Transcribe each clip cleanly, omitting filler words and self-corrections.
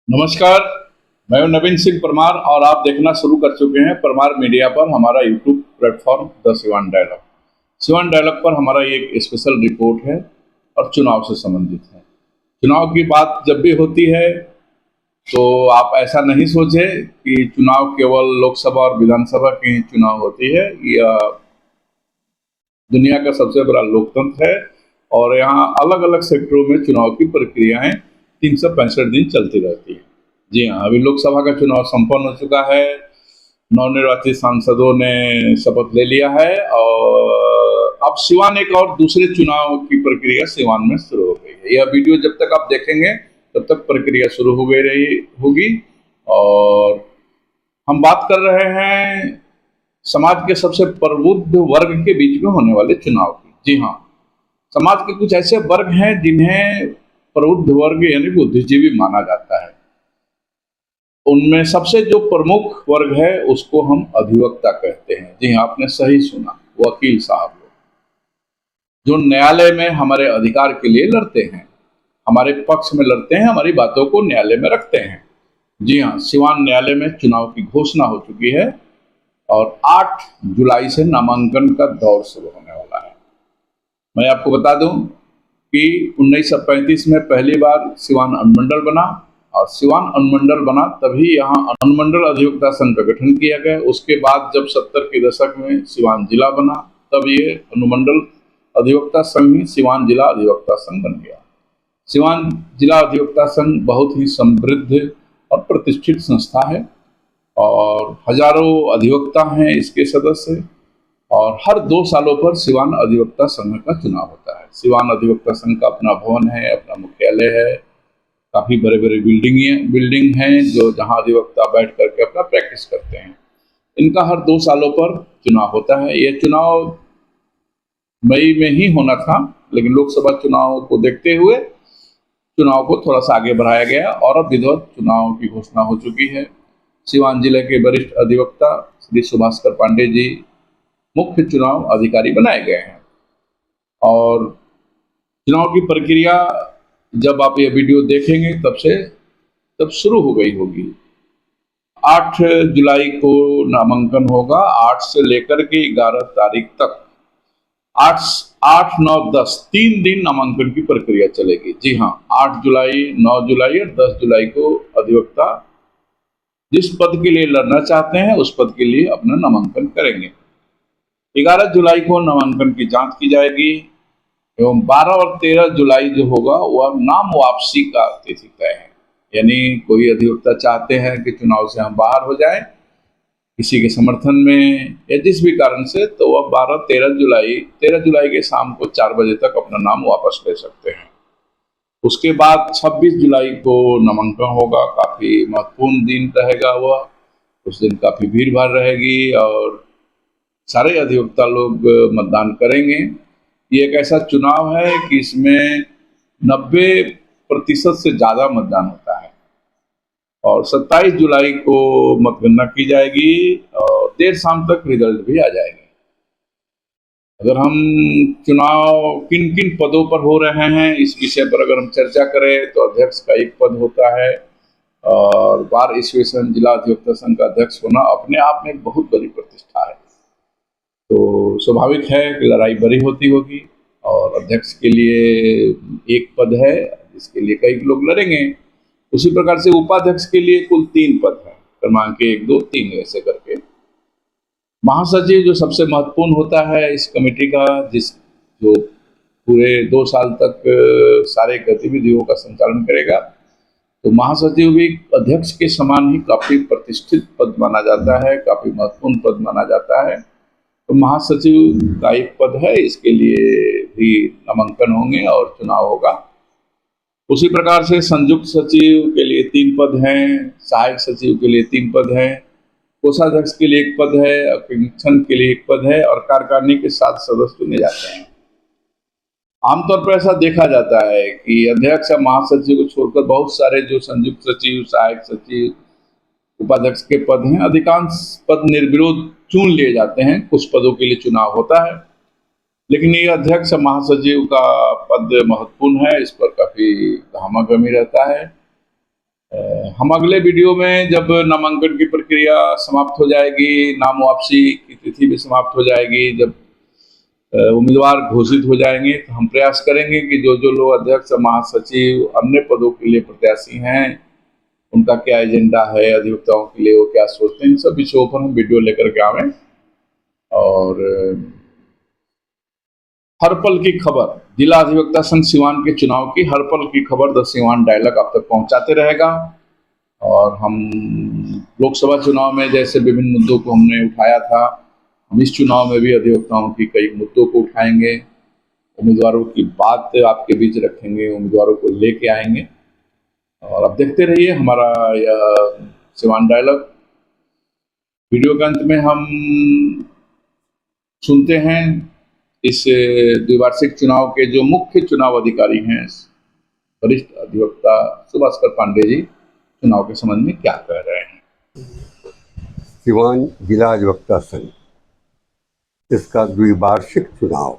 नमस्कार। मैं हूं नवीन सिंह परमार और आप देखना शुरू कर चुके हैं परमार मीडिया पर हमारा YouTube platform the Siwan dialogue. Siwan dialogue पर हमारा ये एक स्पेशल रिपोर्ट है और चुनाव से संबंधित है। चुनाव की बात जब भी होती है तो आप ऐसा नहीं सोचे कि चुनाव केवल लोकसभा और विधानसभा की ही चुनाव होती है। यह दुनिया का सबसे बड़ा लोकतंत्र है और यहाँ अलग अलग सेक्टरों में चुनाव की प्रक्रियाएं 365 दिन चलती रहती है। जी हाँ, अभी लोकसभा का चुनाव संपन्न हो चुका है। नवनिर्वाचित सांसदों ने शपथ ले लिया है और अब सिवान एक और दूसरे चुनाव की प्रक्रिया सिवान में शुरू हो गई है। यह वीडियो जब तक आप देखेंगे तब तक प्रक्रिया शुरू हो गई रही होगी। और हम बात कर रहे हैं समाज के सबसे प्रबुद्ध वर्ग के बीच में होने वाले चुनाव की। जी हाँ, समाज के कुछ ऐसे वर्ग हैं जिन्हें प्रबुद्ध वर्ग यानी बुद्धिजीवी माना जाता है। उनमें सबसे जो प्रमुख वर्ग है उसको हम अधिवक्ता कहते हैं। जी हाँ, आपने सही सुना, वकील साहब लोग जो न्यायालय में हमारे अधिकार के लिए लड़ते हैं, हमारे पक्ष में लड़ते हैं, हमारी बातों को न्यायालय में रखते हैं। जी हाँ, सिवान न्यायालय में चुनाव की घोषणा हो चुकी है और 8 जुलाई से नामांकन का दौर शुरू होने वाला है। मैं आपको बता दूं कि 1935 में पहली बार सिवान अनुमंडल बना और सिवान अनुमंडल बना तभी यहाँ अनुमंडल अधिवक्ता संघ का गठन किया गया। उसके बाद जब 70 के दशक में सिवान जिला बना तब ये अनुमंडल अधिवक्ता संघ ही सिवान जिला अधिवक्ता संघ बन गया। सिवान जिला अधिवक्ता संघ बहुत ही समृद्ध और प्रतिष्ठित संस्था है और हजारों अधिवक्ता हैं इसके सदस्य। और हर 2 सालों पर सिवान अधिवक्ता संघ का चुनाव होता है। सिवान अधिवक्ता संघ का अपना भवन है, अपना मुख्यालय है, काफी बड़े बड़े बिल्डिंग हैं जो जहां अधिवक्ता बैठ करके अपना प्रैक्टिस करते हैं। इनका हर 2 सालों पर चुनाव होता है। यह चुनाव मई में ही होना था, लेकिन लोकसभा चुनाव को देखते हुए चुनाव को थोड़ा सा आगे बढ़ाया गया और अब विधिवत चुनाव की घोषणा हो चुकी है। सिवान जिले के वरिष्ठ अधिवक्ता श्री सुभास्कर पांडे जी मुख्य चुनाव अधिकारी बनाए गए हैं। और चुनाव की प्रक्रिया जब आप ये वीडियो देखेंगे तब शुरू हो गई होगी। 8 जुलाई को नामांकन होगा। 8 से लेकर के 11 तारीख तक 8, 9, 10 3 दिन नामांकन की प्रक्रिया चलेगी। जी हाँ, 8 जुलाई, 9 जुलाई और 10 जुलाई को अधिवक्ता जिस पद के लिए लड़ना चाहते हैं उस पद के लिए अपना नामांकन करेंगे। 11 जुलाई को नामांकन की जांच की जाएगी एवं 12 और 13 जुलाई जो होगा वह नाम वापसी का तिथि तय है। यानी कोई अधिवक्ता चाहते हैं कि चुनाव से हम बाहर हो जाएं किसी के समर्थन में या जिस भी कारण से, तो वह 13 जुलाई के शाम को 4 बजे तक अपना नाम वापस ले सकते हैं। उसके बाद 26 जुलाई को नामांकन होगा। काफी महत्वपूर्ण दिन रहेगा वह। उस दिन काफी भीड़ भाड़ रहेगी और सारे अधिवक्ता लोग मतदान करेंगे। ये एक ऐसा चुनाव है कि इसमें 90% से ज़्यादा मतदान होता है और 27 जुलाई को मतगणना की जाएगी और देर शाम तक रिजल्ट भी आ जाएंगे। अगर हम चुनाव किन किन पदों पर हो रहे हैं इस विषय पर अगर हम चर्चा करें तो अध्यक्ष का एक पद होता है और बार एसोसिएशन जिला अधिवक्ता संघ का अध्यक्ष होना अपने आप में एक बहुत बड़ी प्रतिष्ठा है। तो स्वाभाविक है कि लड़ाई बड़ी होती होगी और अध्यक्ष के लिए एक पद है जिसके लिए कई लोग लड़ेंगे। उसी प्रकार से उपाध्यक्ष के लिए कुल 3 पद हैं, क्रमांक 1, 2, 3 ऐसे करके। महासचिव जो सबसे महत्वपूर्ण होता है इस कमेटी का, जो पूरे 2 साल तक सारे गतिविधियों का संचालन करेगा, तो महासचिव भी अध्यक्ष के समान ही काफी प्रतिष्ठित पद माना जाता है, काफी महत्वपूर्ण पद माना जाता है। तो महासचिव का एक पद है, इसके लिए भी नामांकन होंगे और चुनाव होगा। उसी प्रकार से संयुक्त सचिव के लिए 3 पद हैं, सहायक सचिव के लिए 3 पद हैं, कोषाध्यक्ष के लिए 1 पद है, अध्यक्ष के लिए 1 पद है और कार्यकारिणी के 7 सदस्य चुने जाते हैं। आमतौर पर ऐसा देखा जाता है कि अध्यक्ष या महासचिव को छोड़कर बहुत सारे जो संयुक्त सचिव, सहायक सचिव, उपाध्यक्ष के पद हैं, अधिकांश पद निर्विरोध चुन लिए जाते हैं। कुछ पदों के लिए चुनाव होता है, लेकिन ये अध्यक्ष महासचिव का पद महत्वपूर्ण है, इस पर काफी गहमा गहमी रहता है। हम अगले वीडियो में जब नामांकन की प्रक्रिया समाप्त हो जाएगी, नाम वापसी की तिथि भी समाप्त हो जाएगी, जब उम्मीदवार घोषित हो जाएंगे, तो हम प्रयास करेंगे कि जो जो लोग अध्यक्ष, महासचिव, अन्य पदों के लिए प्रत्याशी हैं, उनका क्या एजेंडा है, अधिवक्ताओं के लिए वो क्या सोचते हैं, इन सब विषयों पर हम वीडियो लेकर के आवें और हर पल की खबर, जिला अधिवक्ता संघ सिवान के चुनाव की हर पल की खबर द सिवान डायलॉग आप तक पहुंचाते रहेगा। और हम लोकसभा चुनाव में जैसे विभिन्न मुद्दों को हमने उठाया था, हम इस चुनाव में भी अधिवक्ताओं की कई मुद्दों को उठाएंगे, उम्मीदवारों की बात आपके बीच रखेंगे, उम्मीदवारों को लेके आएंगे। और अब देखते रहिए हमारा यह सिवान डायलॉग। वीडियो के अंत में हम सुनते हैं इस द्विवार्षिक चुनाव के जो मुख्य चुनाव अधिकारी हैं, वरिष्ठ अधिवक्ता सुभास्कर पांडे जी, चुनाव के संबंध में क्या कह रहे हैं। सिवान जिला अधिवक्ता संघ, इसका द्विवार्षिक चुनाव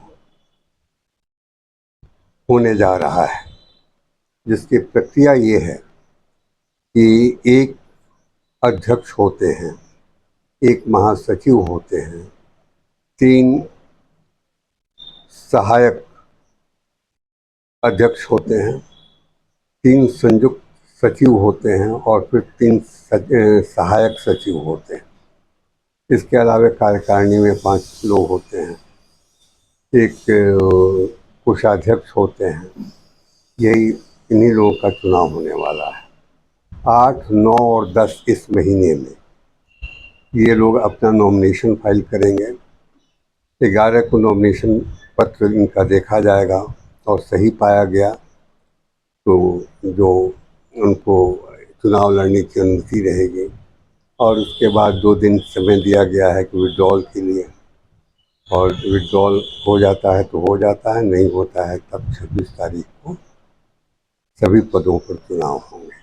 होने जा रहा है, जिसकी प्रक्रिया ये है कि एक अध्यक्ष होते हैं, एक महासचिव होते हैं, 3 सहायक अध्यक्ष होते हैं, 3 संयुक्त सचिव होते हैं और फिर 3 सहायक सचिव होते हैं। इसके अलावा कार्यकारिणी में 5 लोग होते हैं, एक कोषाध्यक्ष होते हैं। यही इन्हीं लोगों का चुनाव होने वाला है। 8, 9 और 10 इस महीने में ये लोग अपना नॉमिनेशन फाइल करेंगे। 11 को नॉमिनेशन पत्र इनका देखा जाएगा और सही पाया गया तो जो उनको चुनाव लड़ने की अनुमति रहेगी। और उसके बाद 2 दिन समय दिया गया है कि विड्रॉल के लिए, और विड्रॉल हो जाता है तो हो जाता है, नहीं होता है तब 26 तारीख को सभी पदों पर चुनाव होंगे।